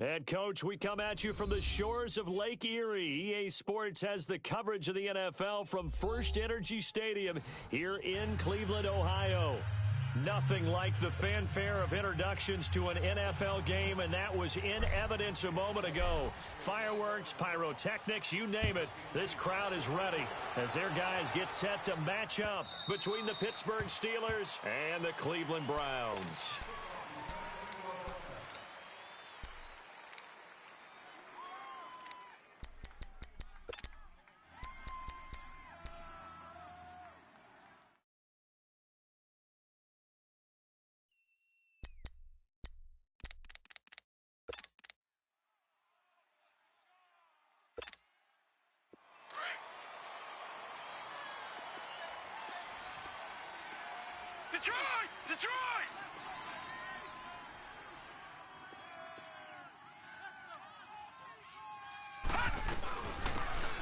Head coach, we come at you from the shores of Lake Erie. EA Sports has the coverage of the NFL from First Energy Stadium here in Cleveland, Ohio. Nothing like the fanfare of introductions to an NFL game, and that was in evidence a moment ago. Fireworks, pyrotechnics, you name it, this crowd is ready as their guys get set to match up between the Pittsburgh Steelers and the Cleveland Browns. Detroit!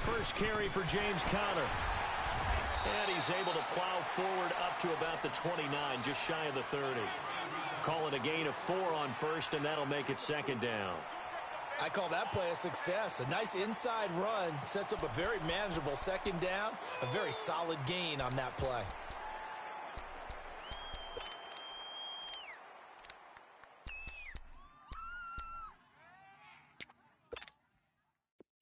First carry for James Conner. And he's able to plow forward up to about the 29, just shy of the 30. Call it a gain of 4 on first, and that'll make it second down. I call that play a success. A nice inside run sets up a very manageable second down. A very solid gain on that play.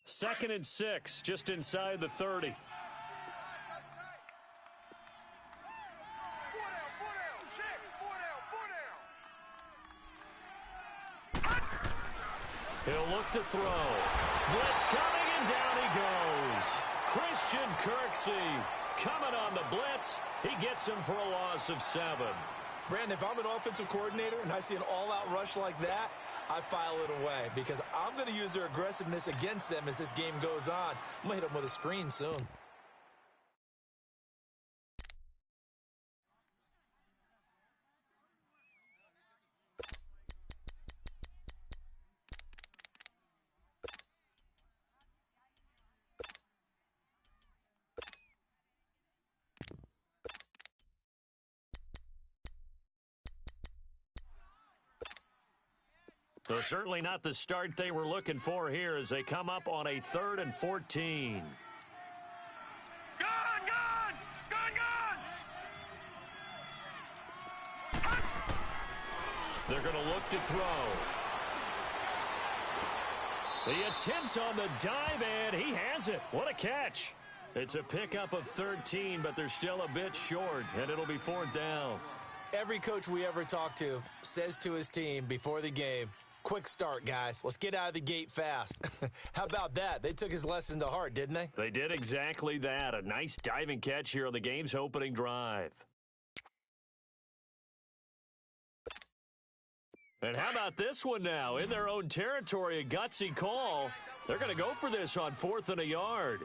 Second and 6, just inside the 30. He'll look to throw. Blitz coming, and down he goes. Christian Kirksey coming on the blitz. He gets him for a loss of 7. Brandon, if I'm an offensive coordinator and I see an all-out rush like that, I file it away because I'm going to use their aggressiveness against them as this game goes on. I'm going to hit them with a screen soon. So certainly not the start they were looking for here as they come up on a 3rd and 14. They're going to look to throw. The attempt on the dive, and he has it. What a catch. It's a pickup of 13, but they're still a bit short, and it'll be 4th down. Every coach we ever talk to says to his team before the game, quick start, guys. Let's get out of the gate fast. How about that? They took his lesson to heart, didn't they? They did exactly that. A nice diving catch here on the game's opening drive. And how about this one now? In their own territory, a gutsy call. They're going to go for this on 4th and a yard.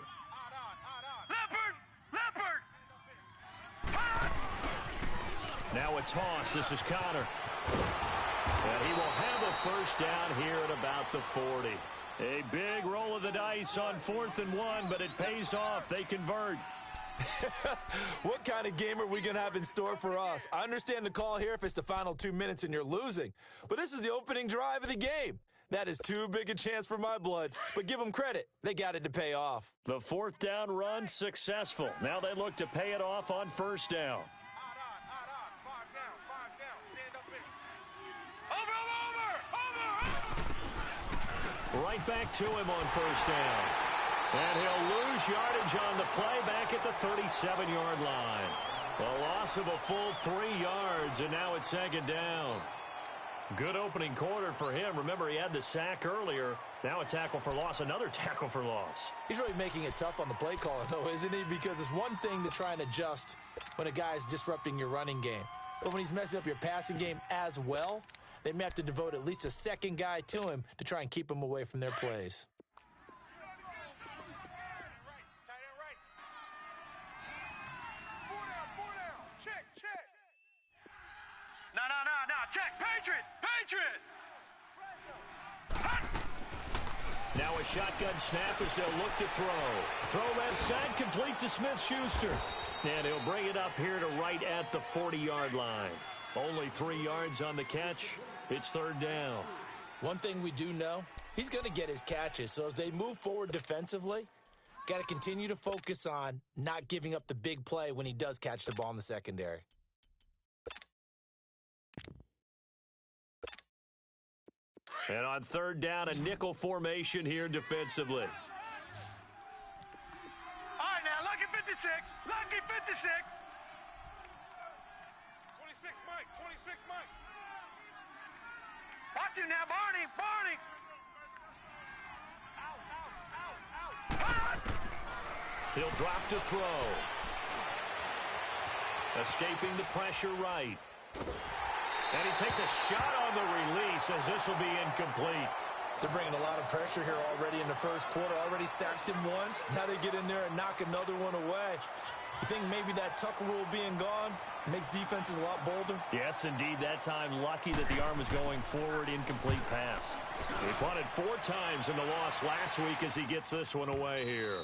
Now a toss. This is Conner. And he will have a first down here at about the 40. A big roll of the dice on 4th and 1, but it pays off. They convert. What kind of game are we going to have in store for us? I understand the call here if it's the final 2 minutes and you're losing. But this is the opening drive of the game. That is too big a chance for my blood. But give them credit. They got it to pay off. The 4th down run successful. Now they look to pay it off on 1st down. Right back to him on 1st down. And he'll lose yardage on the play back at the 37-yard line. A loss of a full 3 yards, and now it's 2nd down. Good opening quarter for him. Remember, he had the sack earlier. Now a tackle for loss, another tackle for loss. He's really making it tough on the play caller, though, isn't he? Because it's one thing to try and adjust when a guy's disrupting your running game. But when he's messing up your passing game as well, they may have to devote at least a second guy to him to try and keep him away from their plays. No. Check. Patriot. Now a shotgun snap as they'll look to throw. Throw left side, complete to Smith-Schuster. And he'll bring it up here to right at the 40-yard line. Only 3 yards on the catch. It's 3rd down. One thing we do know, he's going to get his catches. So as they move forward defensively, got to continue to focus on not giving up the big play when he does catch the ball in the secondary. And on third down, a nickel formation here defensively. All right, now, lucky 56. Lucky 56. 26, Mike. 26, Mike. Watch him now, Barney. Barney. Out, out, out, out. He'll drop to throw. Escaping the pressure right. And he takes a shot on the release as this will be incomplete. They're bringing a lot of pressure here already in the first quarter. Already sacked him once. Now they get in there and knock another one away. You think maybe that Tucker rule being gone makes defenses a lot bolder? Yes, indeed. That time, lucky that the arm was going forward. Incomplete pass. He punted 4 times in the loss last week as he gets this one away here.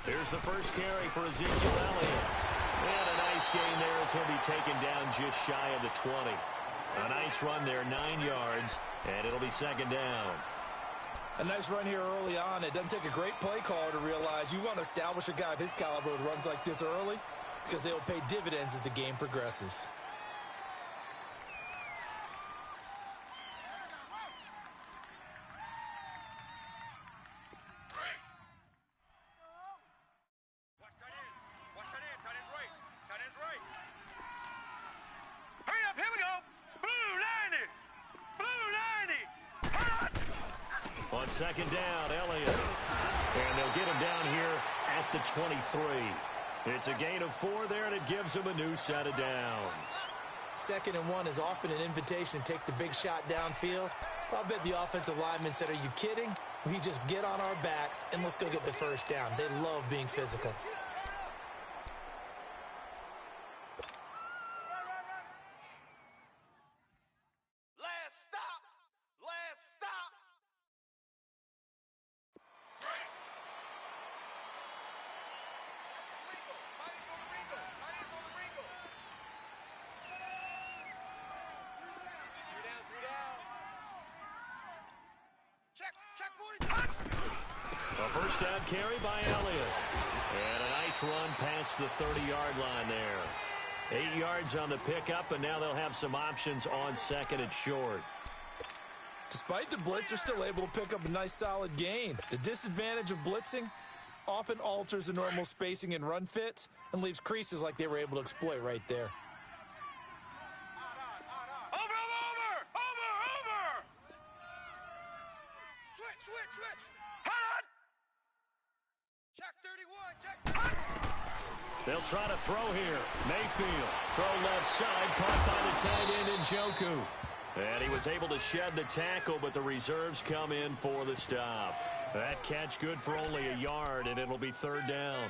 Here's the first carry for Ezekiel Elliott. And a nice gain there as he'll be taken down just shy of the 20. A nice run there, 9 yards, and it'll be second down. A nice run here early on. It doesn't take a great play caller to realize you want to establish a guy of his caliber with runs like this early because they'll pay dividends as the game progresses. Second down, Elliott. And they'll get him down here at the 23. It's a gain of 4 there, and it gives him a new set of downs. 2nd and 1 is often an invitation to take the big shot downfield. I'll bet the offensive lineman said, are you kidding? We just get on our backs, and let's go get the first down. They love being physical. A first down carry by Elliott. And a nice run past the 30-yard line there. 8 yards on the pickup, and now they'll have some options on 2nd and short. Despite the blitz, they're still able to pick up a nice solid gain. The disadvantage of blitzing often alters the normal spacing and run fits and leaves creases like they were able to exploit right there. They'll try to throw here. Mayfield, throw left side, caught by the tight end Njoku. And he was able to shed the tackle, but the reserves come in for the stop. That catch good for only a yard, and it'll be 3rd down.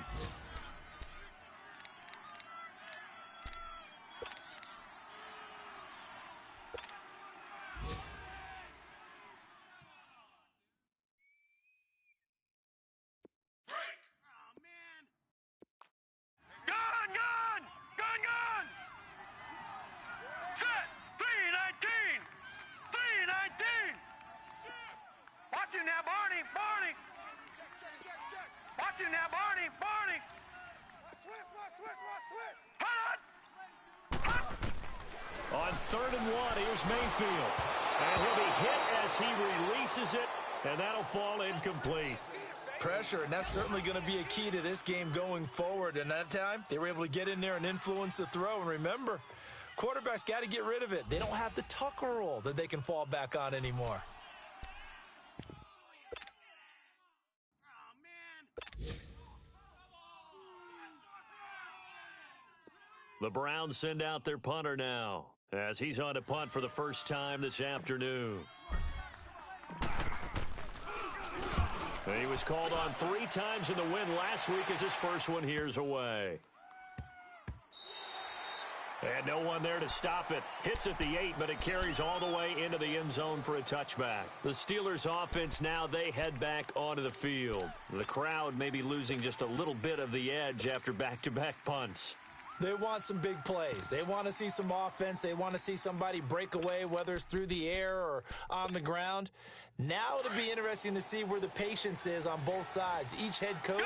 On 3rd and 1, here's Mayfield. And he'll be hit as he releases it, and that'll fall incomplete. Pressure, and that's certainly going to be a key to this game going forward. And that time, they were able to get in there and influence the throw. And remember, quarterbacks got to get rid of it. They don't have the Tucker rule that they can fall back on anymore. The Browns send out their punter now, as he's on to punt for the first time this afternoon. He was called on 3 times in the win last week as his first one here's away. And no one there to stop it. Hits at the 8, but it carries all the way into the end zone for a touchback. The Steelers offense now, they head back onto the field. The crowd may be losing just a little bit of the edge after back-to-back punts. They want some big plays. They want to see some offense. They want to see somebody break away, whether it's through the air or on the ground. Now it'll be interesting to see where the patience is on both sides. Each head coach,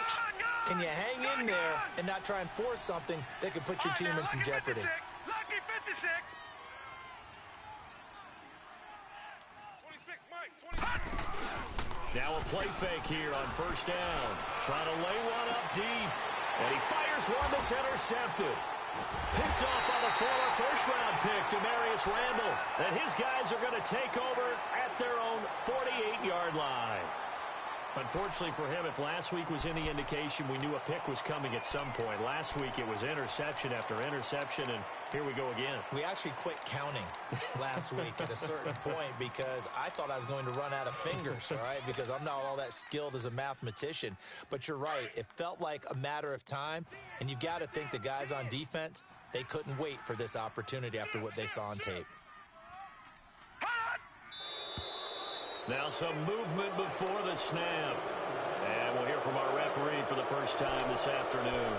can you hang in there and not try and force something that could put your team in some jeopardy? Lucky 56. 26, Mike. 26. Now a play fake here on first down. Trying to lay one up deep. And he fires one that's intercepted. Picked off by the former first-round pick, Demarius Randall. And his guys are going to take over at their own 48-yard line. Unfortunately for him, if last week was any indication, we knew a pick was coming at some point. Last week it was interception after interception, and here we go again. We actually quit counting last week at a certain point because I thought I was going to run out of fingers, all right, because I'm not all that skilled as a mathematician. But you're right. It felt like a matter of time, and you've got to think the guys on defense, they couldn't wait for this opportunity after what they saw on tape. Now some movement before the snap. And we'll hear from our referee for the first time this afternoon.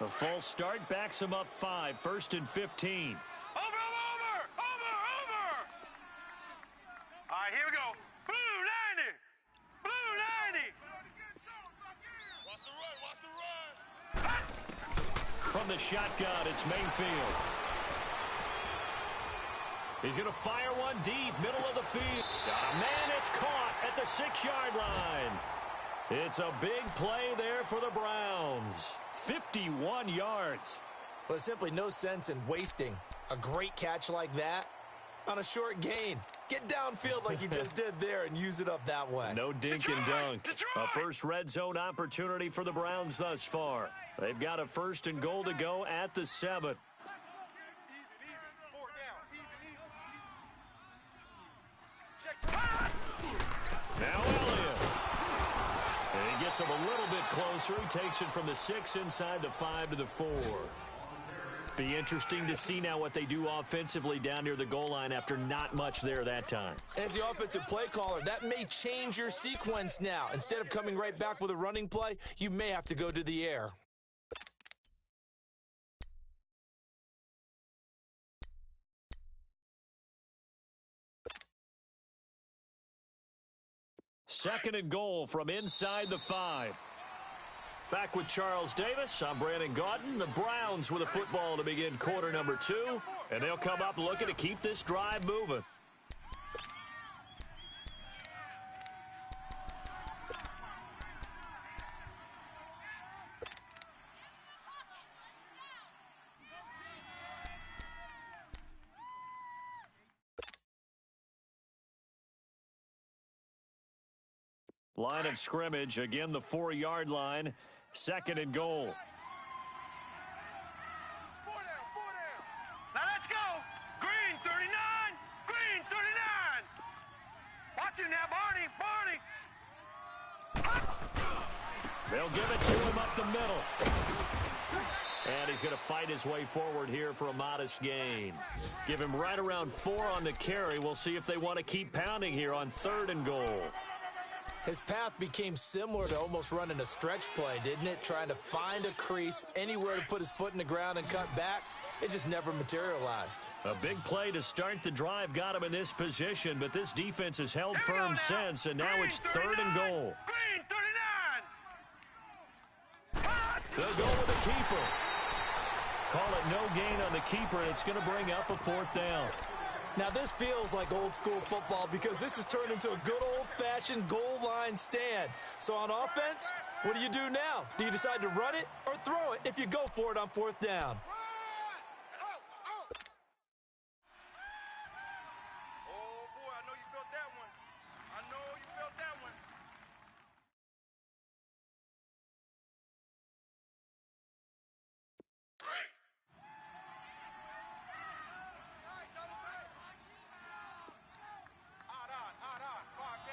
The false start backs him up 5, 1st and 15. Over. All right, here we go. Blue 90. Blue 90. Watch the run. From the shotgun, it's Mayfield. He's going to fire one deep, middle of the field. Got a man, it's caught at the 6-yard line. It's a big play there for the Browns. 51 yards. Well, there's simply no sense in wasting a great catch like that on a short gain. Get downfield like you just did there and use it up that way. No dink and dunk. A first red zone opportunity for the Browns thus far. They've got a 1st and goal to go at the 7. Even. 4 down. Even. Check. Now Elliott. And he gets him a little bit closer. He takes it from the 6 inside the 5 to the 4. Be interesting to see now what they do offensively down near the goal line after not much there that time. As the offensive play caller, that may change your sequence now. Instead of coming right back with a running play, you may have to go to the air. Second and goal from inside the 5. Back with Charles Davis, I'm Brandon Gaudin. The Browns with a football to begin quarter number 2. And they'll come up looking to keep this drive moving. Line of scrimmage, again the 4-yard line, 2nd and goal. 4 down. Now let's go. Green 39. Green 39. Watch it now, Barney. They'll give it to him up the middle. And he's going to fight his way forward here for a modest gain. Give him right around 4 on the carry. We'll see if they want to keep pounding here on 3rd and goal. His path became similar to almost running a stretch play, didn't it? Trying to find a crease, anywhere to put his foot in the ground and cut back. It just never materialized. A big play to start the drive got him in this position, but this defense has held firm since, and now it's 3rd and goal. Green 39. They'll go with the keeper. Call it no gain on the keeper, and it's going to bring up a 4th down. Now, this feels like old-school football because this has turned into a good old-fashioned goal line stand. So on offense, what do you do now? Do you decide to run it or throw it if you go for it on 4th down? Oh, boy, I know you felt that one. I know you felt that one.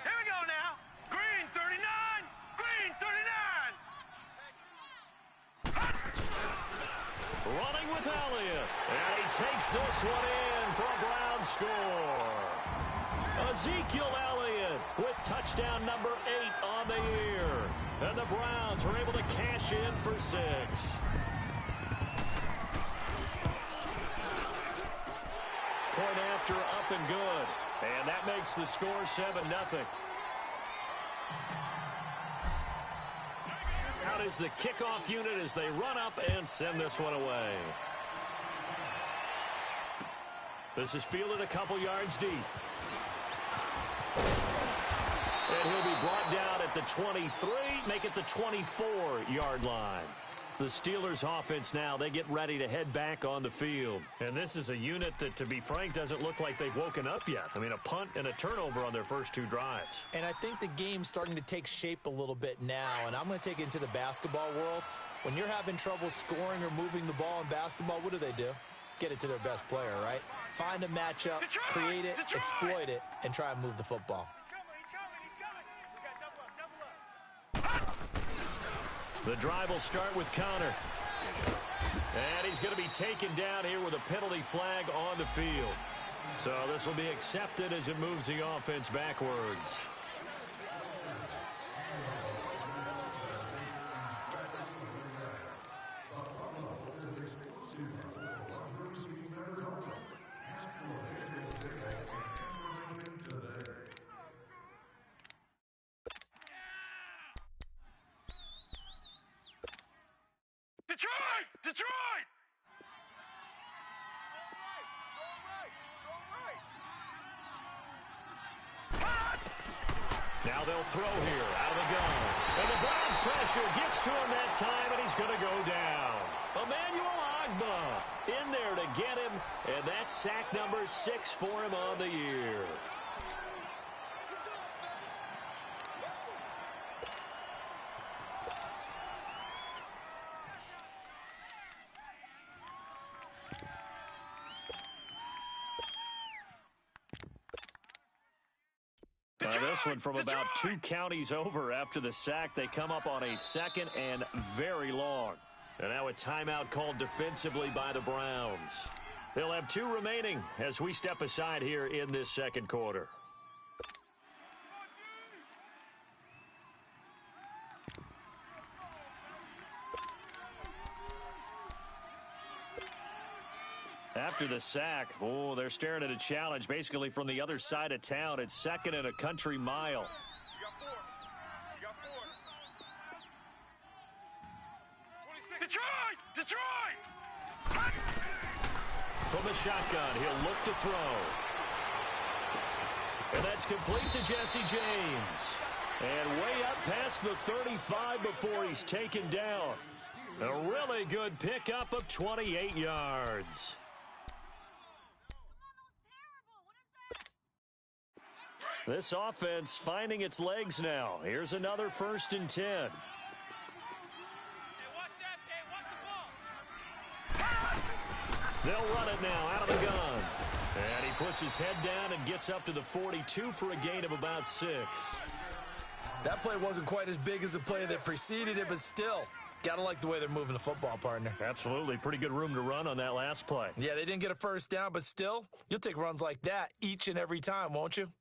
Here we go now. Green 39. Green 39. Running with Elliott. And he takes this one in for a Brown score. Ezekiel Elliott with touchdown number 8 on the year. And the Browns are able to cash in for 6. Point after, up and good. And that makes the score 7-0. Out is the kickoff unit as they run up and send this one away. This is fielded a couple yards deep. And he'll be brought down at the 23, make it the 24-yard line. The Steelers' offense now, they get ready to head back on the field. And this is a unit that, to be frank, doesn't look like they've woken up yet. I mean, a punt and a turnover on their first 2 drives. And I think the game's starting to take shape a little bit now, and I'm going to take it into the basketball world. When you're having trouble scoring or moving the ball in basketball, what do? Get it to their best player, right? Find a matchup, create it, exploit it, and try and move the football. The drive will start with Connor. And he's going to be taken down here with a penalty flag on the field. So this will be accepted as it moves the offense backwards. Detroit! Now they'll throw here out of the gun. And the Browns pressure gets to him that time, and he's going to go down. Emmanuel Ogbah in there to get him, and that's sack number 6 for him on the year. This one from about 2 counties over after the sack. They come up on a 2nd and very long. And now a timeout called defensively by the Browns. They'll have 2 remaining as we step aside here in this 2nd quarter. After the sack, they're staring at a challenge basically from the other side of town. It's 2nd and a country mile. You got 4. Detroit! From the shotgun, he'll look to throw. And that's complete to Jesse James. And way up past the 35 before he's taken down. A really good pickup of 28 yards. This offense finding its legs now. Here's another 1st and 10. They'll run it now out of the gun. And he puts his head down and gets up to the 42 for a gain of about 6. That play wasn't quite as big as the play that preceded it, but still, got to like the way they're moving the football, partner. Absolutely. Pretty good room to run on that last play. Yeah, they didn't get a 1st down, but still, you'll take runs like that each and every time, won't you?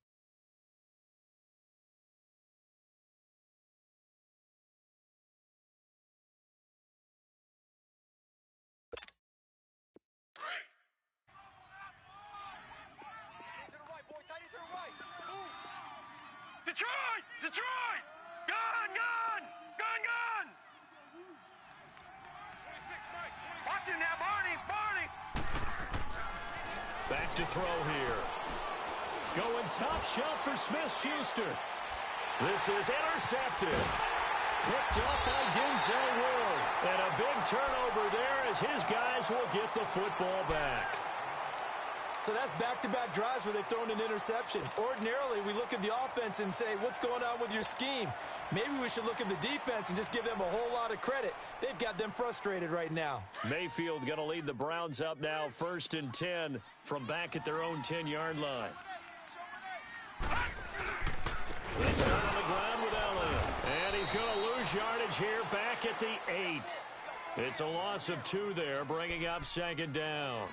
Detroit! Gun! Watch him now, Barney! Back to throw here. Going top shelf for Smith-Schuster. This is intercepted. Picked up by Denzel Ward. And a big turnover there as his guys will get the football back. So that's back-to-back drives where they've thrown an interception. Ordinarily, we look at the offense and say, what's going on with your scheme? Maybe we should look at the defense and just give them a whole lot of credit. They've got them frustrated right now. Mayfield going to lead the Browns up now, 1st and 10 from back at their own 10-yard line. It's down on the ground with Elliott. And he's going to lose yardage here back at the 8. It's a loss of 2 there, bringing up 2nd down.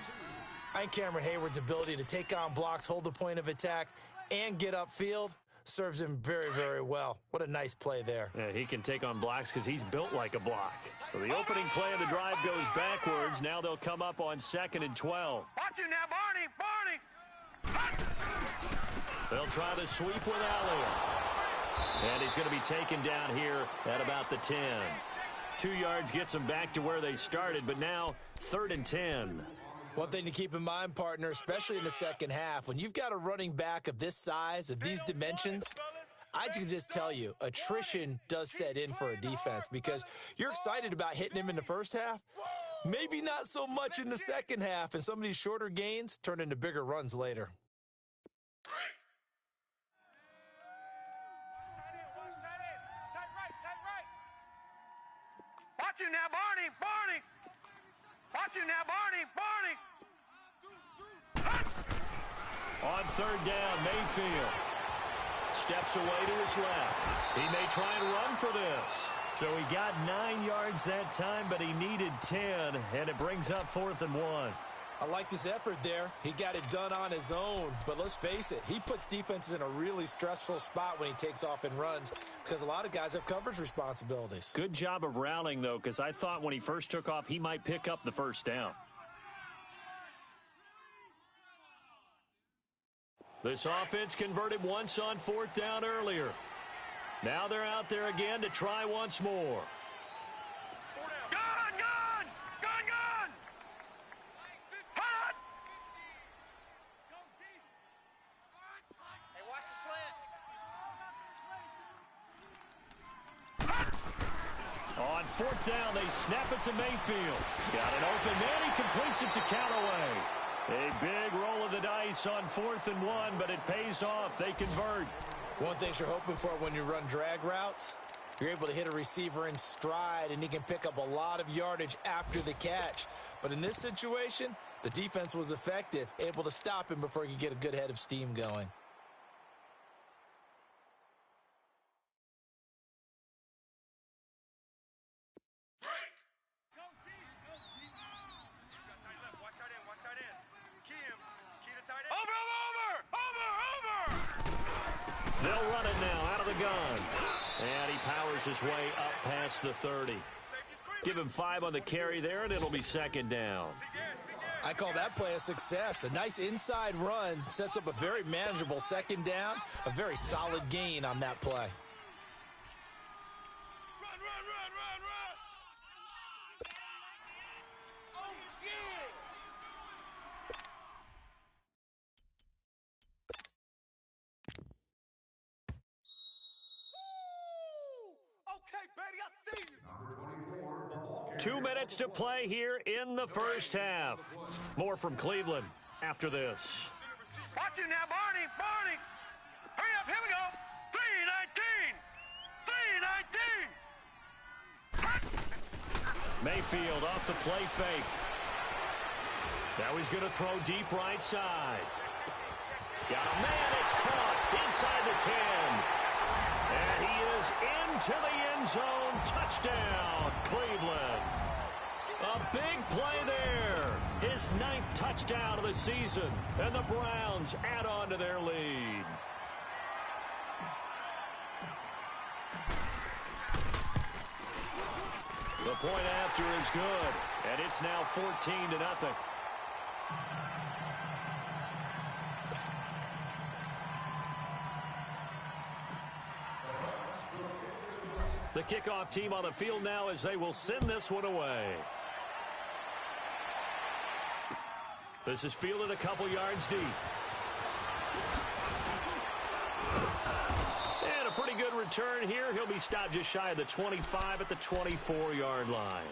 I think Cameron Hayward's ability to take on blocks, hold the point of attack, and get upfield serves him very, very well. What a nice play there. Yeah, he can take on blocks because he's built like a block. So the opening play of the drive goes backwards. Now they'll come up on 2nd and 12. Watch it now, Barney. They'll try the sweep with Elliott. And he's going to be taken down here at about the 10. 2 yards gets them back to where they started, but now 3rd and 10. One thing to keep in mind, partner, especially in the second half, when you've got a running back of this size, of these dimensions, I can just tell you, attrition does set in for a defense because you're excited about hitting him in the first half. Maybe not so much in the second half, and some of these shorter gains turn into bigger runs later. Watch it now, Barney. Watch it now, Barney. On 3rd down, Mayfield steps away to his left. He may try and run for this. So he got 9 yards that time, but he needed 10, and it brings up 4th and 1. I liked his effort there. He got it done on his own. But let's face it, he puts defenses in a really stressful spot when he takes off and runs because a lot of guys have coverage responsibilities. Good job of rallying, though, because I thought when he first took off, he might pick up the 1st down. This offense converted once on 4th down earlier. Now they're out there again to try once more. Gun! Hot! Hey, watch the slant. On 4th down, they snap it to Mayfield. Got it open, then he completes it to Callaway. A big roll of the dice on 4th and 1, but it pays off. They convert. One thing you're hoping for when you run drag routes, you're able to hit a receiver in stride, and he can pick up a lot of yardage after the catch. But in this situation, the defense was effective, able to stop him before he could get a good head of steam going. They'll run it now out of the gun. And he powers his way up past the 30. Give him 5 on the carry there, and it'll be 2nd down. I call that play a success. A nice inside run sets up a very manageable 2nd down, a very solid gain on that play. Okay, baby, I see you. 2 minutes to play here in the first half. More from Cleveland after this. Watch it now, Barney. Hurry up, here we go. 3:19. Mayfield off the play fake. Now he's going to throw deep right side. Got a man, it's caught inside the 10. And he is into the end zone. Touchdown, Cleveland. A big play there. His 9th touchdown of the season. And the Browns add on to their lead. The point after is good. And it's now 14-0. The kickoff team on the field now as they will send this one away. This is fielded a couple yards deep. return here. He'll be stopped just shy of the 25 at the 24-yard line.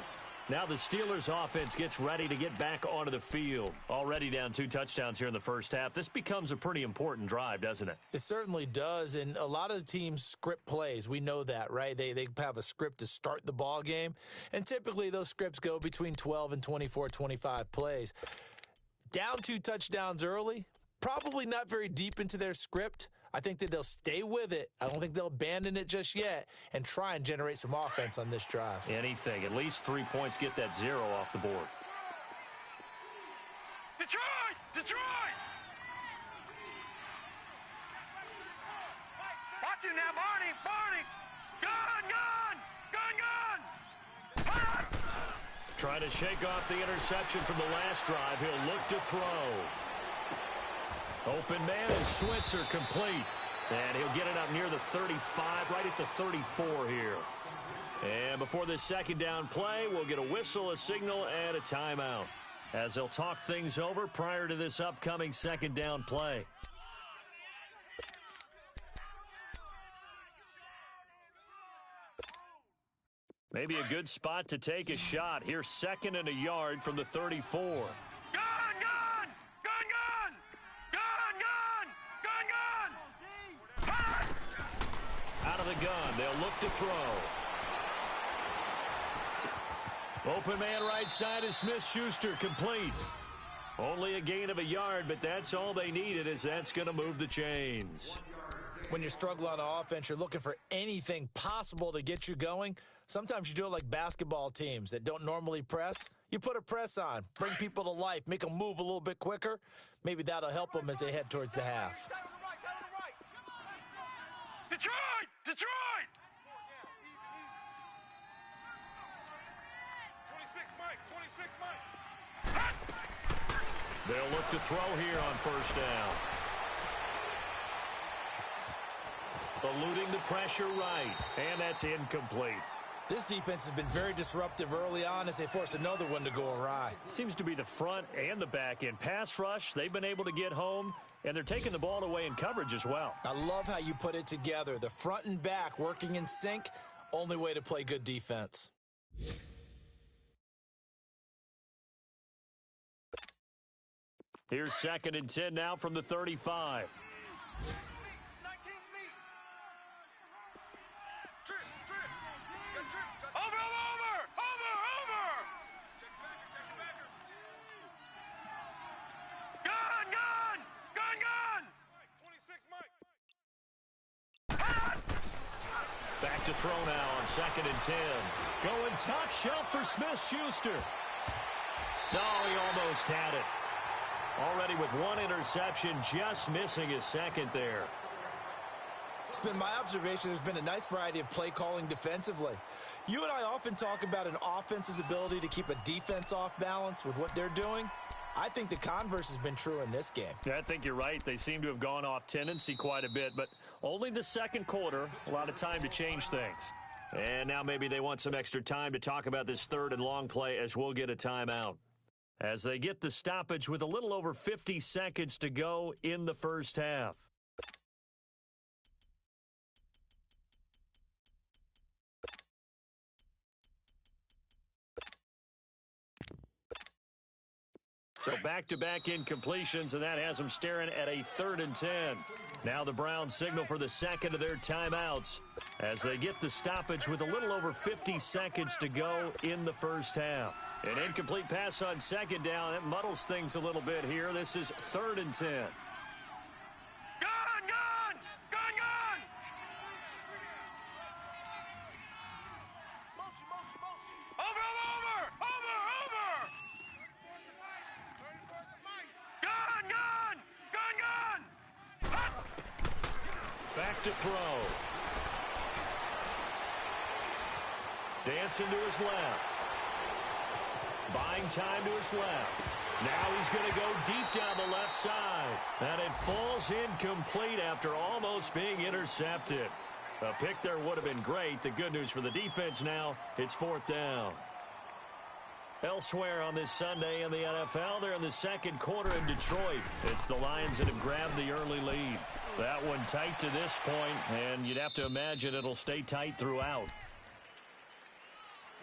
Now the Steelers offense gets ready to get back onto the field. Already down 2 touchdowns here in the first half. This becomes a pretty important drive, doesn't it? It certainly does, and a lot of the teams script plays. We know that, right? They have a script to start the ball game, and typically those scripts go between 12 and 24, 25 plays. Down 2 touchdowns early, probably not very deep into their script. I think that they'll stay with it. I don't think they'll abandon it just yet and try and generate some offense on this drive. Anything. At least 3 points, get that 0 off the board. Detroit! Detroit! Watch it now, Barney! Barney! Gun! Trying to shake off the interception from the last drive. He'll look to throw. Open man is Switzer, complete. And he'll get it up near the 35, right at the 34 here. And before this second down play, we'll get a whistle, a signal, and a timeout, as they'll talk things over prior to this upcoming second down play. Maybe a good spot to take a shot. Here's 2nd and a yard from the 34. Out of the gun, they'll look to throw. Open man right side is Smith-Schuster, complete. Only a gain of a yard, but that's all they needed, as that's going to move the chains. When you're struggling on offense, you're looking for anything possible to get you going. Sometimes you do it like basketball teams that don't normally press. You put a press on, bring people to life, make them move a little bit quicker. Maybe that'll help them as they head towards the half. Detroit! Detroit! 26 Mike. They'll look to throw here on first down. Eluding the pressure right, and that's incomplete. This defense has been very disruptive early on as they force another one to go awry. Seems to be the front and the back end. Pass rush, they've been able to get home, and they're taking the ball away in coverage as well. I love how you put it together. The front and back working in sync, only way to play good defense. Here's 2nd and 10 now from the 35. Back to throw now on 2nd and 10. Going top shelf for Smith-Schuster. No, he almost had it. Already with 1 interception, just missing his 2nd there. It's been my observation there's been a nice variety of play calling defensively. You and I often talk about an offense's ability to keep a defense off balance with what they're doing. I think the converse has been true in this game. Yeah, I think you're right. They seem to have gone off tendency quite a bit, but only the second quarter, a lot of time to change things. And now maybe they want some extra time to talk about this 3rd and long play, as we'll get a timeout. As they get the stoppage with a little over 50 seconds to go in the first half. So back-to-back incompletions, and that has them staring at a 3rd and 10. Now the Browns signal for the 2nd of their timeouts as they get the stoppage with a little over 50 seconds to go in the first half. An incomplete pass on 2nd down. That muddles things a little bit here. This is 3rd and 10. Back to throw. Dancing to his left. Buying time to his left. Now he's going to go deep down the left side. And it falls incomplete after almost being intercepted. A pick there would have been great. The good news for the defense now, it's 4th down. Elsewhere on this Sunday in the NFL, they're in the second quarter in Detroit. It's the Lions that have grabbed the early lead. That one tight to this point, and you'd have to imagine it'll stay tight throughout.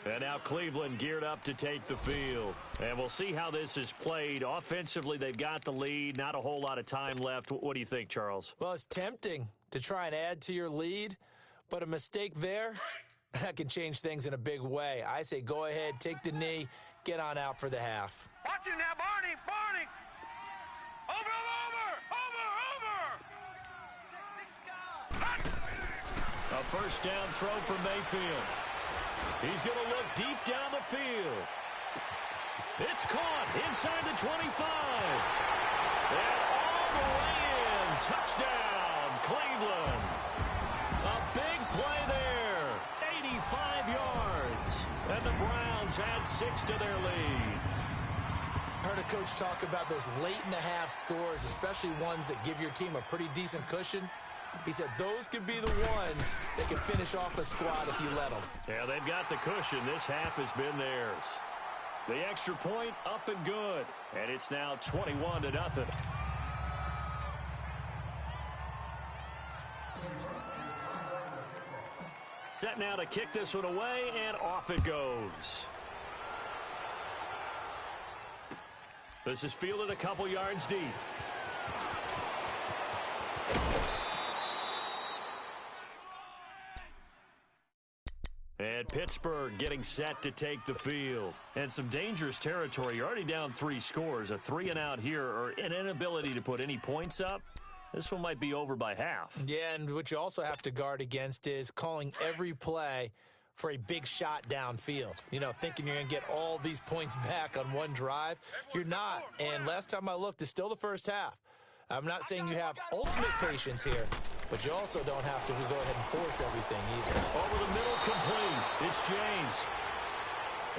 And now Cleveland geared up to take the field. And we'll see how this is played. Offensively, they've got the lead. Not a whole lot of time left. What do you think, Charles? Well, it's tempting to try and add to your lead, but a mistake there, that can change things in a big way. I say go ahead, take the knee, get on out for the half. Watch it now, Barney, Barney. Over. A first down throw for Mayfield. He's going to look deep down the field. It's caught inside the 25. And all the way in. Touchdown, Cleveland. A big play there. 85 yards. And the Browns add 6 to their lead. Heard a coach talk about those late-in-the-half scores, especially ones that give your team a pretty decent cushion. He said those could be the ones that can finish off a squad if you let them. Yeah, they've got the cushion. This half has been theirs. The extra point up and good. And it's now 21-0. Set now to kick this one away, and off it goes. This is fielded a couple yards deep. And Pittsburgh getting set to take the field. And some dangerous territory. You're already down 3 scores. A 3-and-out here, or an inability to put any points up. This one might be over by half. Yeah, and what you also have to guard against is calling every play for a big shot downfield. You know, thinking you're going to get all these points back on one drive. You're not. And last time I looked, it's still the first half. I'm not saying you have ultimate patience here, but you also don't have to go ahead and force everything either. Over the middle, complete. It's James.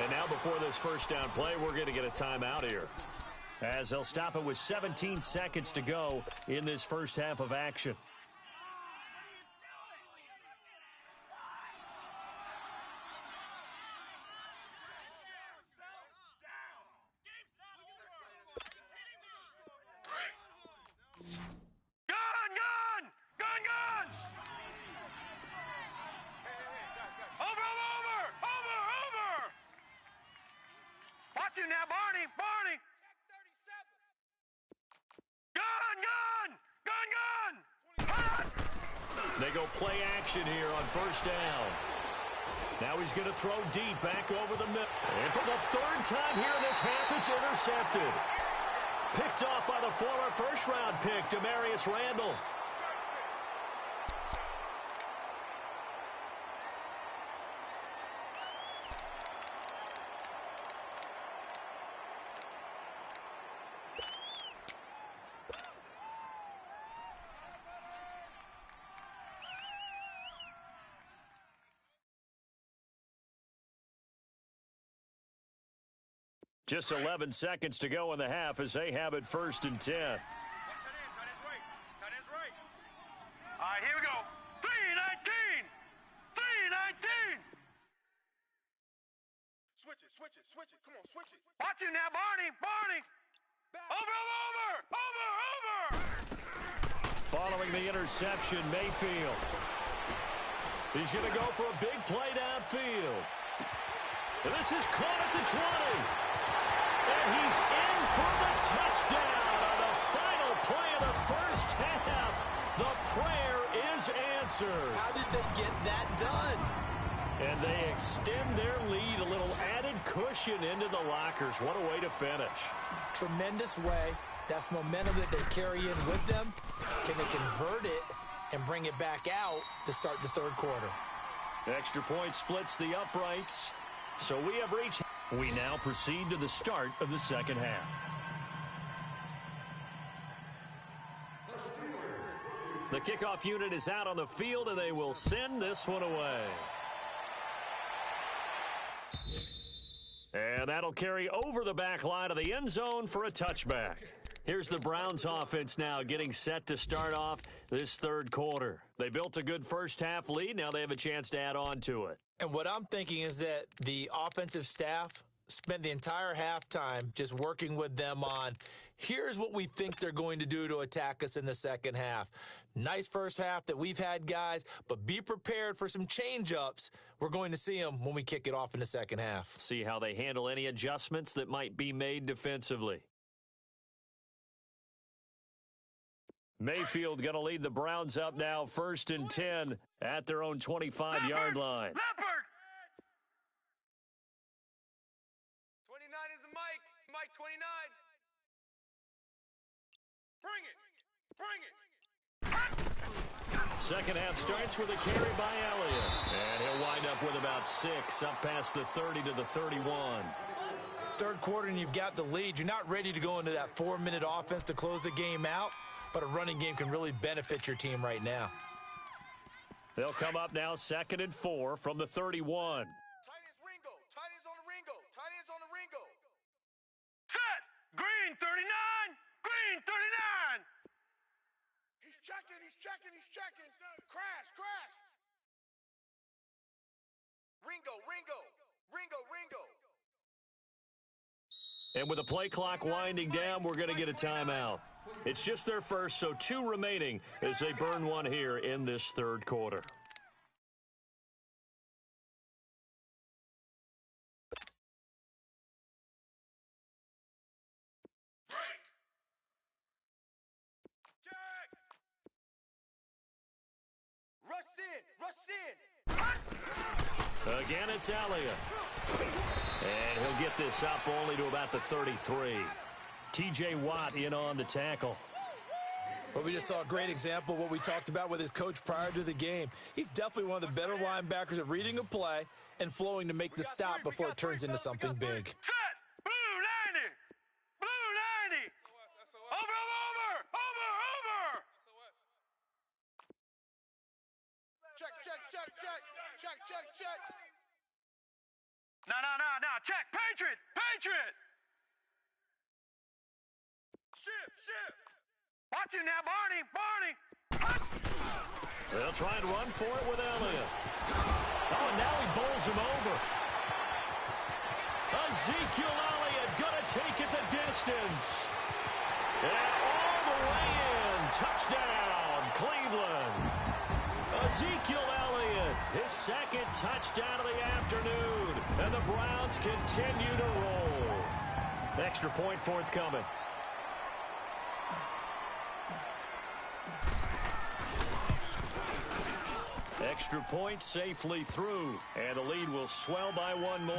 And now before this first down play, we're going to get a timeout here, as they'll stop it with 17 seconds to go in this first half of action. Watch it now, Barney, Barney. Gun. They go play action here on first down. Now he's going to throw deep back over the middle. And for the third time here in this half, it's intercepted. Picked off by the former first-round pick, Demarius Randall. Just 11 seconds to go in the half as they have it 1st and 10. Tight ends right. All right, here we go. 3-19. 3-19. Switch it. Come on, switch it. Watch it now, Barney, Barney. Over. Following the interception, Mayfield. He's going to go for a big play downfield. And this is caught at the 20. And he's in for the touchdown on the final play of the first half. The prayer is answered. How did they get that done? And they extend their lead, a little added cushion into the lockers. What a way to finish. Tremendous way. That's momentum that they carry in with them. Can they convert it and bring it back out to start the third quarter? Extra point splits the uprights. So we have reached. We now proceed to the start of the second half. The kickoff unit is out on the field, and they will send this one away. And that'll carry over the back line of the end zone for a touchback. Here's the Browns offense now getting set to start off this third quarter. They built a good first half lead. Now they have a chance to add on to it. And what I'm thinking is that the offensive staff spent the entire halftime just working with them on, here's what we think they're going to do to attack us in the second half. Nice first half that we've had, guys, but be prepared for some change-ups. We're going to see them when we kick it off in the second half. See how they handle any adjustments that might be made defensively. Mayfield going to lead the Browns up now, 1st and 10 at their own 25-yard line. Leopard! 29 is the mic. Mic 29. Bring it. Bring it. Second half starts with a carry by Elliott. And he'll wind up with about 6, up past the 30 to the 31. Third quarter and you've got the lead. You're not ready to go into that 4-minute offense to close the game out, but a running game can really benefit your team right now. They'll come up now 2nd and 4 from the 31. Tight ends Ringo. Tight ends on the Ringo. Tight ends on the Ringo. Set. Green 39. Green 39. He's checking. He's checking. He's checking. Crash. Crash. Ringo. Ringo. Ringo. Ringo. And with the play clock winding down, we're going to get a timeout. It's just their first, so 2 remaining as they burn one here in this third quarter. Rush in. Again, it's Elliott. And he'll get this up only to about the 33. T.J. Watt in on the tackle. Well, we just saw a great example of what we talked about with his coach prior to the game. He's definitely one of the better linebackers at reading a play and flowing to make the stop before it turns into something big. Set. Blue 90. Blue 90. Over. Check. No. Check. Patriot. Shift. Watch it now, Barney. They'll try and run for it with Elliott. Oh, and now he bowls him over. Ezekiel Elliott going to take it the distance. And all the way in. Touchdown, Cleveland. Ezekiel Elliott, his second touchdown of the afternoon. And the Browns continue to roll. Extra point forthcoming. Extra point safely through, and the lead will swell by 1 more.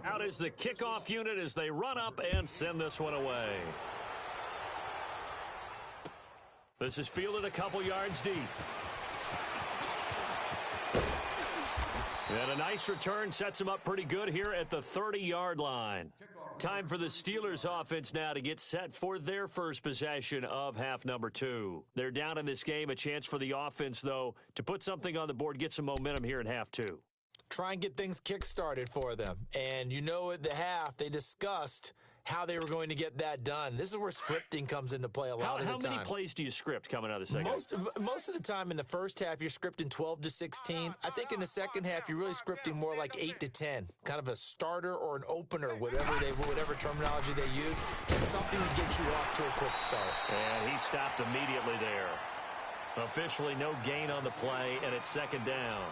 Out is the kickoff unit as they run up and send this one away. This is fielded a couple yards deep. And a nice return sets him up pretty good here at the 30-yard line. Time for the Steelers offense now to get set for their first possession of half number 2. They're down in this game. A chance for the offense, though, to put something on the board, get some momentum here in half 2. Try and get things kick-started for them. And at the half, they discussed how they were going to get that done. This is where scripting comes into play a lot of the time. How many plays do you script coming out of the second? Most of the time in the first half, you're scripting 12 to 16. I think in the second half, you're really scripting more like 8 to 10. Kind of a starter or an opener, whatever terminology they use. Just something to get you off to a quick start. And he stopped immediately there. Officially no gain on the play, and it's second down.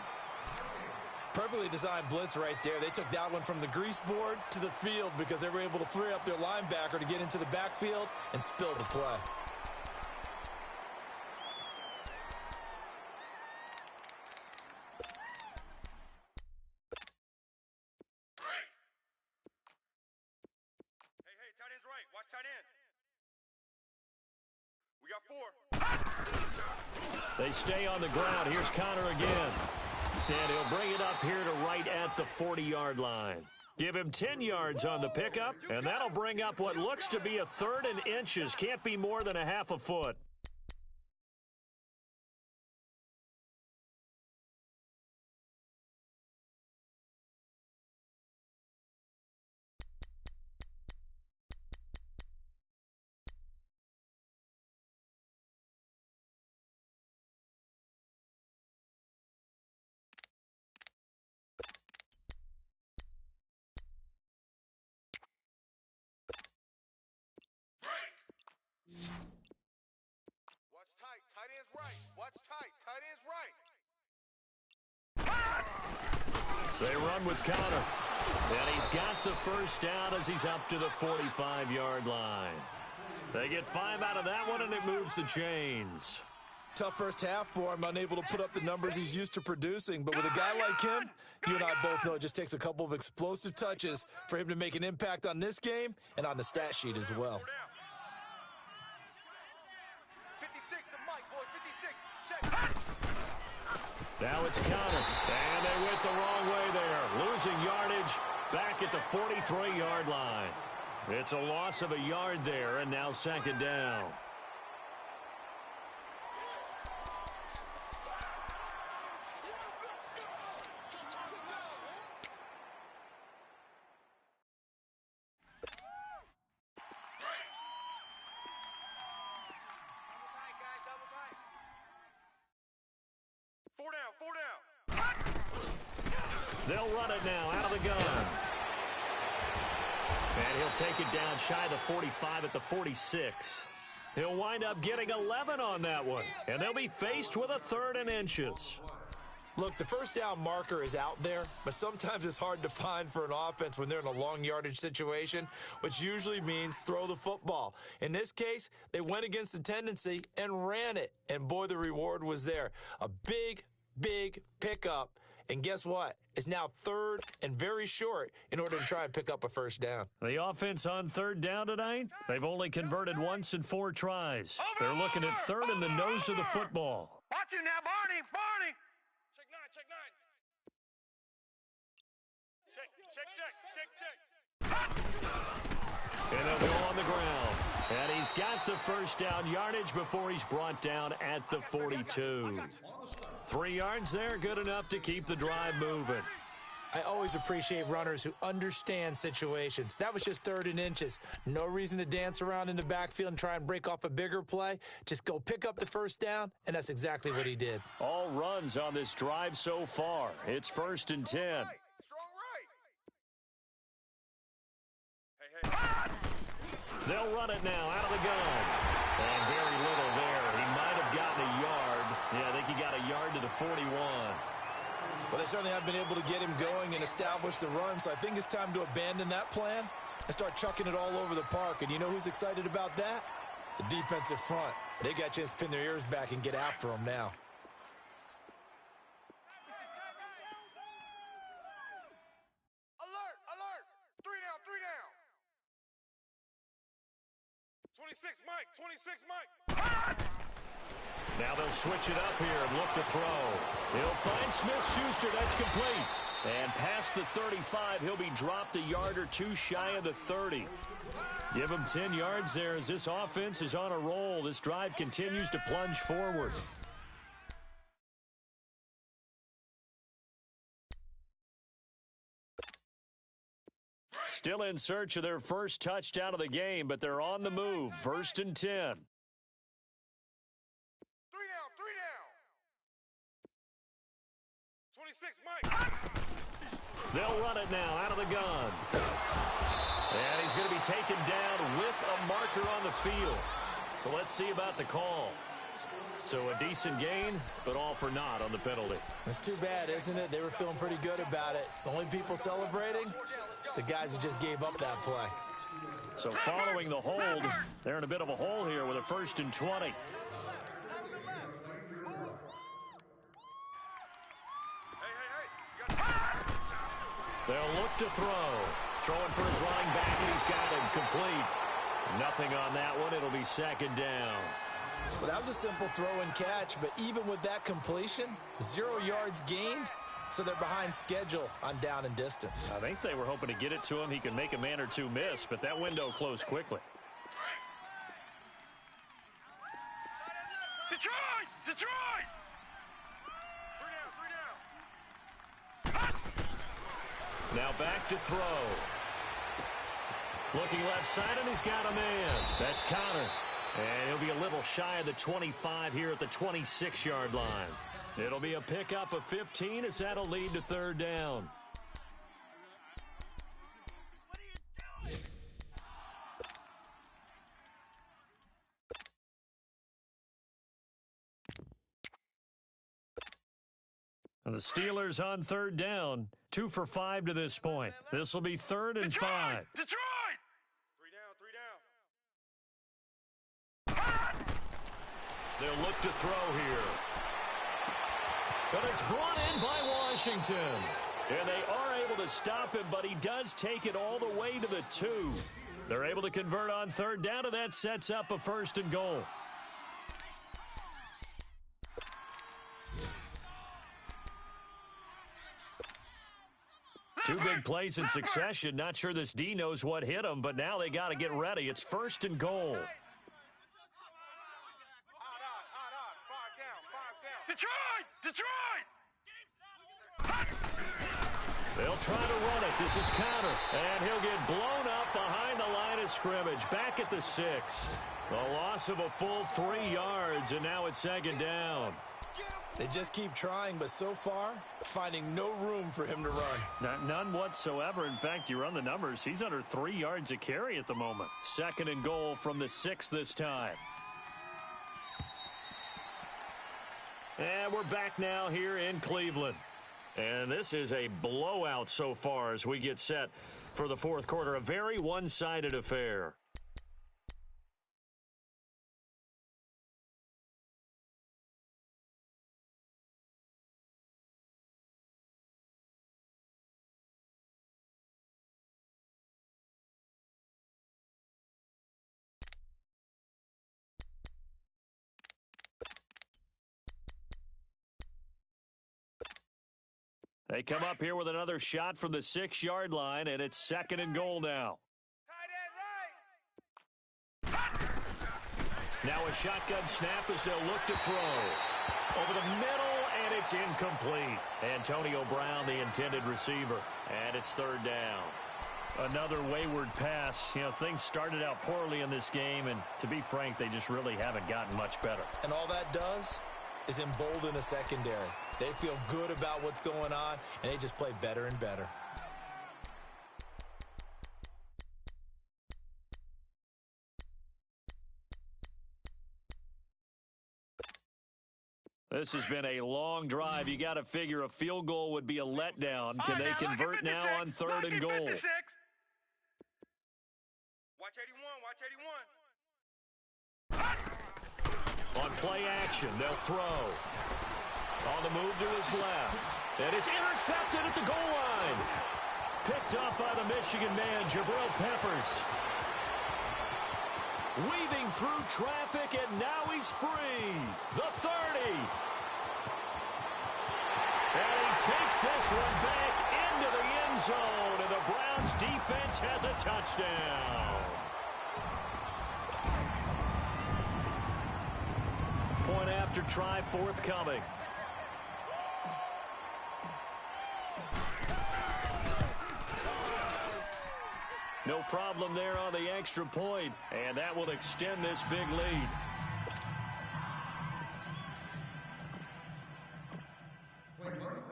Perfectly designed blitz right there. They took that one from the grease board to the field because they were able to free up their linebacker to get into the backfield and spill the play. Hey, tight end's right. Watch tight end. We got 4. They stay on the ground. Here's Connor again. And he'll bring it up here to right at the 40-yard line. Give him 10 yards on the pickup, and that'll bring up what looks to be a 3rd and inches. Can't be more than a half a foot. They run with Connor. And he's got the first down as he's up to the 45-yard line. They get 5 out of that one, and it moves the chains. Tough first half for him, unable to put up the numbers he's used to producing. But with a guy like him, you and I both know it just takes a couple of explosive touches for him to make an impact on this game and on the stat sheet as well. 56 to Mike, boys. 56. Check. Now it's Connor. And they went the wrong way there. Losing yardage back at the 43-yard line. It's a loss of a yard there, and now second down. They'll run it now out of the gun. And he'll take it down shy of the 45 at the 46. He'll wind up getting 11 on that one. And they'll be faced with a 3rd and inches. Look, the first down marker is out there, but sometimes it's hard to find for an offense when they're in a long yardage situation, which usually means throw the football. In this case, they went against the tendency and ran it. And boy, the reward was there. A big, big pickup. And guess what? It's now 3rd and very short in order to try and pick up a first down. The offense on 3rd down tonight, they've only converted once in 4 tries. They're looking at 3rd in the nose of the football. Watch him now, Barney. Barney. Check 9. Check. And they'll go on the ground. And he's got the first down yardage before he's brought down at the 42. 3 yards there, good enough to keep the drive moving. I always appreciate runners who understand situations. That was just 3rd and inches. No reason to dance around in the backfield and try and break off a bigger play. Just go pick up the first down, and that's exactly what he did. All runs on this drive so far. It's 1st and 10. Strong right. Hey. They'll run it now out of the gun. And very little there. He might have gotten a yard. Yeah, I think he got a yard to the 41. Well, they certainly have been able to get him going and establish the run, so I think it's time to abandon that plan and start chucking it all over the park. And you know who's excited about that? The defensive front. They got a chance to pin their ears back and get after him now. Alert. 3 down. 26, Mike. Now they'll switch it up here and look to throw. He'll find Smith-Schuster. That's complete. And past the 35, he'll be dropped a yard or 2 shy of the 30. Give him 10 yards there as this offense is on a roll. This drive continues to plunge forward. Still in search of their first touchdown of the game, but they're on the move. 1st and 10. 26, Mike. They'll run it now out of the gun. And he's going to be taken down with a marker on the field. So let's see about the call. So a decent gain, but all for naught on the penalty. It's too bad, isn't it? They were feeling pretty good about it. The only people celebrating, the guys who just gave up that play. So following the hold, they're in a bit of a hole here with a 1st and 20. They'll look to throw. Throwing for his running back, and he's got him complete. Nothing on that one. It'll be 2nd down. Well, that was a simple throw and catch, but even with that completion, 0 yards gained, so they're behind schedule on down and distance. I think they were hoping to get it to him. He could make a man or 2 miss, but that window closed quickly. Detroit! Now back to throw. Looking left side, and he's got a man. That's Connor. And he'll be a little shy of the 25 here at the 26-yard line. It'll be a pickup of 15 as that'll lead to 3rd down. The Steelers on 3rd down. 2 for 5 to this point. This will be 3rd and 5. Detroit! 3 down. They'll look to throw here. But it's brought in by Washington. And they are able to stop him, but he does take it all the way to the 2. They're able to convert on 3rd down, and that sets up a 1st and goal. Two big plays in succession. Not sure this D knows what hit him, but now they got to get ready. It's 1st and goal. Detroit! They'll try to run it. This is counter. And he'll get blown up behind the line of scrimmage. Back at the 6. A loss of a full 3 yards, and now it's 2nd down. They just keep trying, but so far, finding no room for him to run. None whatsoever. In fact, you run the numbers. He's under 3 yards a carry at the moment. 2nd and goal from the 6 this time. And we're back now here in Cleveland. And this is a blowout so far as we get set for the 4th quarter. A very one-sided affair. They come up here with another shot from the 6-yard line, and it's 2nd and goal now. Now a shotgun snap as they'll look to throw. Over the middle, and it's incomplete. Antonio Brown, the intended receiver, and it's 3rd down. Another wayward pass. You know, things started out poorly in this game, and to be frank, they just really haven't gotten much better. And all that does is embolden a secondary. They feel good about what's going on, and they just play better and better. This has been a long drive. You got to figure a field goal would be a letdown. Can they convert now on 3rd and goal? Watch 81. On play action, they'll throw. On the move to his left. And it's intercepted at the goal line. Picked off by the Michigan man, Jabril Peppers. Weaving through traffic, and now he's free. The 30. And he takes this one back into the end zone, and the Browns defense has a touchdown. Point after try forthcoming. No problem there on the extra point, and that will extend this big lead.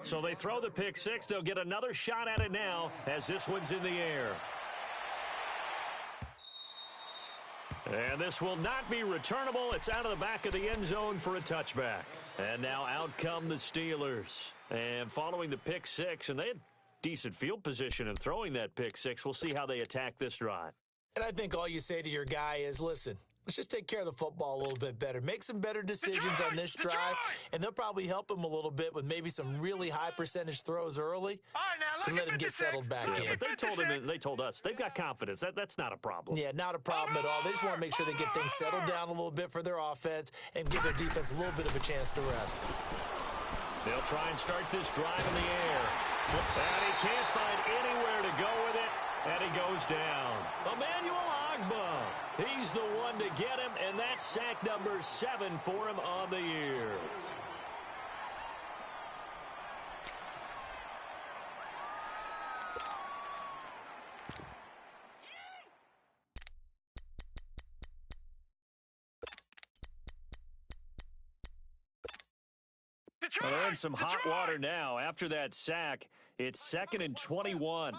So they throw the pick 6. They'll get another shot at it now as this one's in the air. And this will not be returnable. It's out of the back of the end zone for a touchback. And now out come the Steelers. And following the pick 6, and they had decent field position in throwing that pick 6. We'll see how they attack this drive. And I think all you say to your guy is, listen, let's just take care of the football a little bit better. Make some better decisions on this drive, and they'll probably help him a little bit with maybe some really high percentage throws early to let him get settled back in. But they told us they've got confidence. That's not a problem. Yeah, not a problem at all. They just want to make sure they get things settled down a little bit for their offense and give their defense a little bit of a chance to rest. They'll try and start this drive in the air. And he can't find anywhere to go with it, and he goes down. Emmanuel Ogbah, he's the one to get him, and that's sack number 7 for him on the year. Well, they're in some hot water now. After that sack, it's 2nd and 21.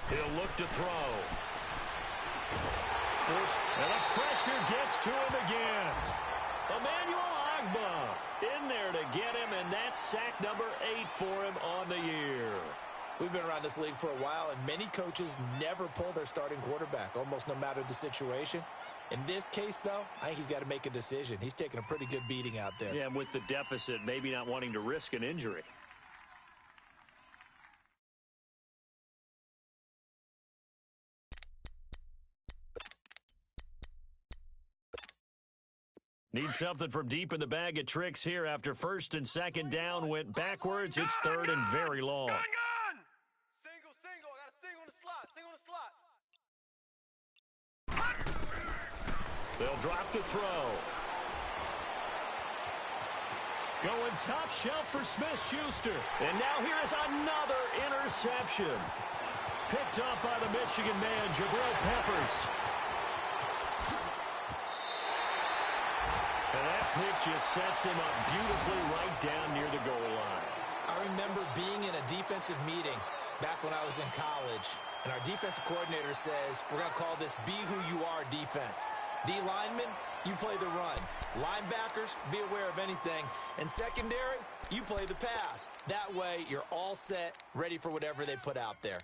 He'll look to throw. And the pressure gets to him again. Emmanuel Agba in there to get him, and that's sack number 8 for him on the year. We've been around this league for a while, and many coaches never pull their starting quarterback, almost no matter the situation. In this case, though, I think he's got to make a decision. He's taking a pretty good beating out there. Yeah, and with the deficit, maybe not wanting to risk an injury. Need something from deep in the bag of tricks here after first and second down went backwards. It's third and very long. Single. I got a single on the slot. Single on the slot. They'll drop to throw. Going top shelf for Smith-Schuster. And now here is another interception. Picked up by the Michigan man, Jabril Peppers. And that pick just sets him up beautifully right down near the goal line. I remember being in a defensive meeting back when I was in college, and our defensive coordinator says, we're going to call this be who you are defense. D linemen, you play the run. Linebackers, be aware of anything. And secondary, you play the pass. That way, you're all set, ready for whatever they put out there.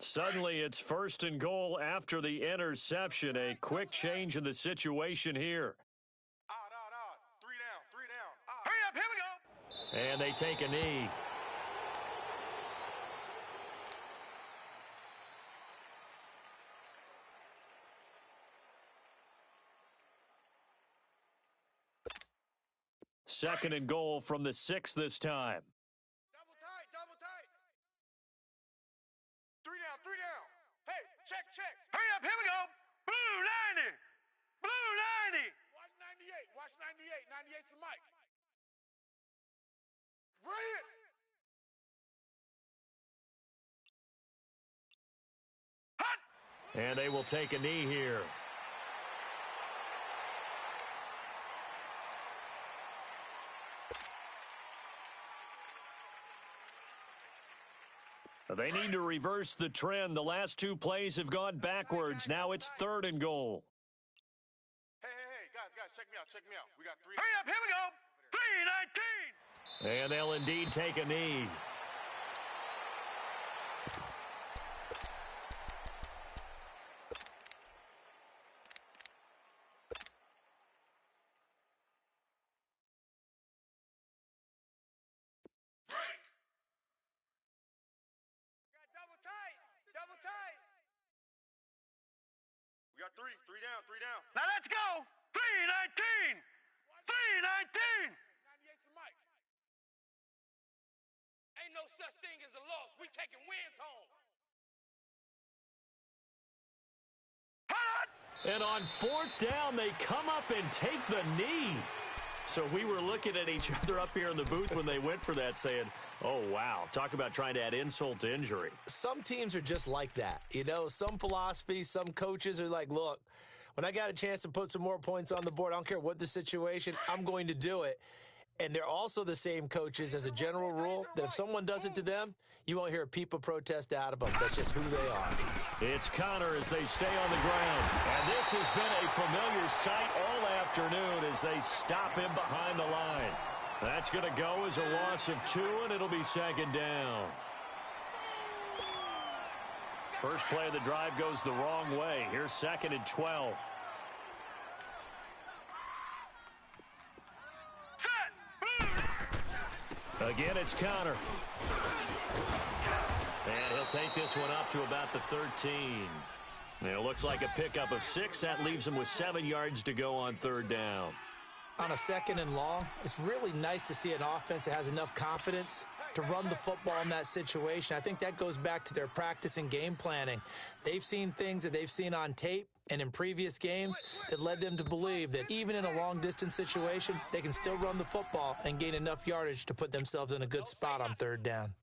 Suddenly, it's first and goal after the interception. A quick change in the situation here. Out. 3 down. Hurry up, here we go. And they take a knee. Second and goal from the 6 this time. Double tight. 3 down. Hey, check. Hurry up, here we go. Blue 90. Watch 98. 98's the mic. Brilliant. Hot. And they will take a knee here. They need to reverse the trend. The last 2 plays have gone backwards. Now it's third and goal. Hey, guys, check me out. We got 3. Hurry up, here we go. 3:19. And they'll indeed take a knee. Double tight. We got 3 down. Now let's go. 3:19. 98's the mic. Ain't no such thing as a loss. We taking wins home. And on 4th down, they come up and take the knee. So we were looking at each other up here in the booth when they went for that saying, oh, wow, talk about trying to add insult to injury. Some teams are just like that. You know, some philosophies, some coaches are like, look, when I got a chance to put some more points on the board, I don't care what the situation, I'm going to do it. And they're also the same coaches as a general rule that if someone does it to them, you won't hear a peep of protest out of them. That's just who they are. It's Connor as they stay on the ground. And this has been a familiar sight all afternoon as they stop him behind the line. That's going to go as a loss of 2, and it'll be second down. First play of the drive goes the wrong way. Here's second and 12. Again, it's Connor. And he'll take this one up to about the 13. It looks like a pickup of 6. That leaves him with 7 yards to go on third down. On a second and long, it's really nice to see an offense that has enough confidence to run the football in that situation. I think that goes back to their practice and game planning. They've seen things that they've seen on tape and in previous games that led them to believe that even in a long-distance situation, they can still run the football and gain enough yardage to put themselves in a good spot on third down.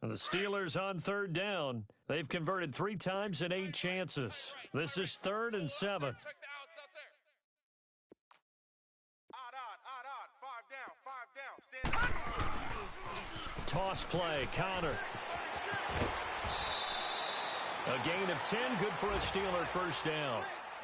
And the Steelers on third down. They've converted 3 times in 8 chances. This is 3rd and 7. Check the outs up there. Odd. 5 down. Stand toss play. Connor. A gain of 10, good for a Steeler first down.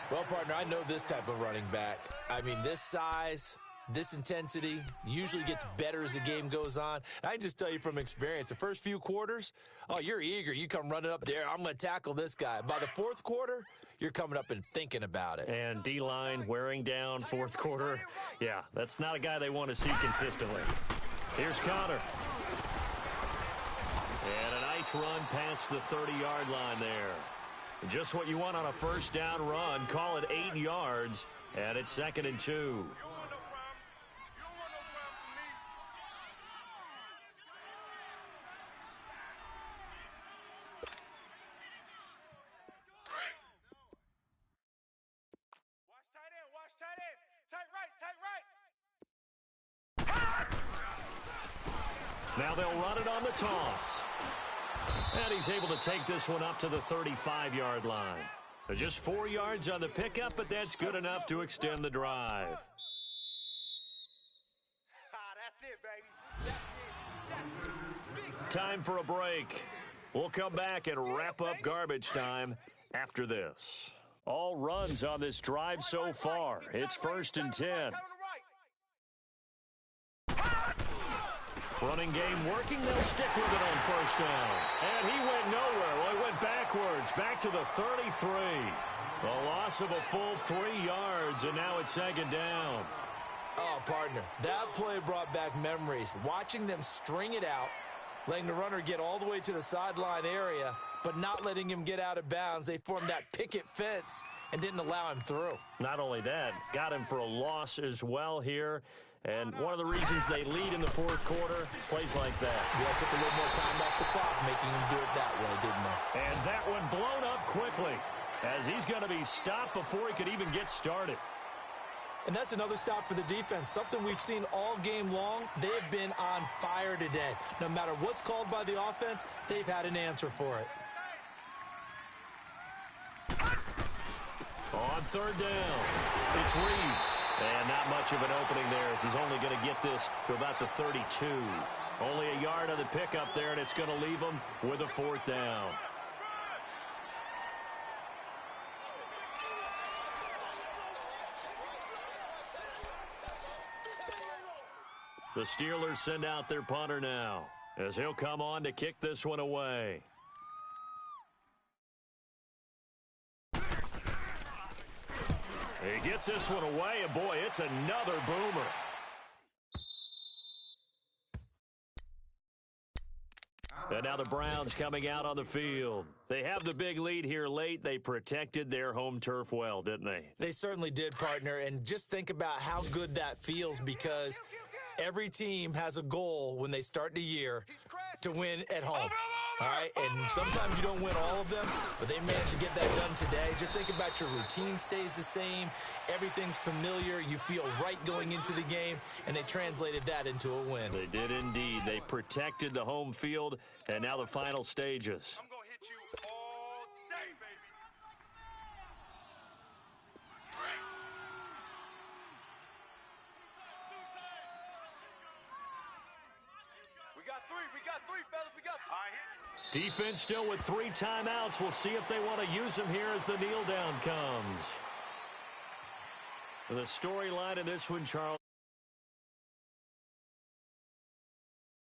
Well, partner, I know this type of running back. I mean, this size, this intensity usually gets better as the game goes on. I can just tell you from experience, the first few quarters, oh, you're eager. You come running up there, I'm going to tackle this guy. By the fourth quarter, you're coming up and thinking about it. And D-line wearing down fourth quarter. Yeah, that's not a guy they want to see consistently. Here's Connor. And a nice run past the 30-yard line there. Just what you want on a first down run. Call it 8 yards, and it's 2nd and 2. Now they'll run it on the toss. And he's able to take this one up to the 35-yard line. Just 4 yards on the pickup, but that's good enough to extend the drive. That's it, baby. Time for a break. We'll come back and wrap up garbage time after this. All runs on this drive so far. It's 1st and 10. Running game working. They'll stick with it on first down. And he went nowhere. Well, he went backwards, back to the 33. A loss of a full 3 yards, and now it's 2nd down. Oh, partner, that play brought back memories. Watching them string it out, letting the runner get all the way to the sideline area, but not letting him get out of bounds. They formed that picket fence and didn't allow him through. Not only that, got him for a loss as well here. And one of the reasons they lead in the fourth quarter, plays like that. Yeah, took a little more time off the clock, making him do it that way, didn't they? And that one blown up quickly, as he's going to be stopped before he could even get started. And that's another stop for the defense, something we've seen all game long. They have been on fire today. No matter what's called by the offense, they've had an answer for it. On 3rd down, it's Reeves. And not much of an opening there, as he's only going to get this to about the 32. Only a yard on the pickup there, and it's going to leave him with a 4th down. The Steelers send out their punter now, as he'll come on to kick this one away. He gets this one away, and boy, it's another boomer. And now the Browns coming out on the field. They have the big lead here late. They protected their home turf well, didn't they? They certainly did, partner. And just think about how good that feels, because every team has a goal when they start the year to win at home. All right, and sometimes you don't win all of them, but they managed to get that done today. Just think about your routine stays the same. Everything's familiar. You feel right going into the game, and they translated that into a win. They did indeed. They protected the home field, and now the final stages. I'm going to hit you all day, baby. We got three, fellas. We got three. All right, Defense still with 3 timeouts. We'll see if they want to use them here as the kneel down comes. The storyline in this one, Charles.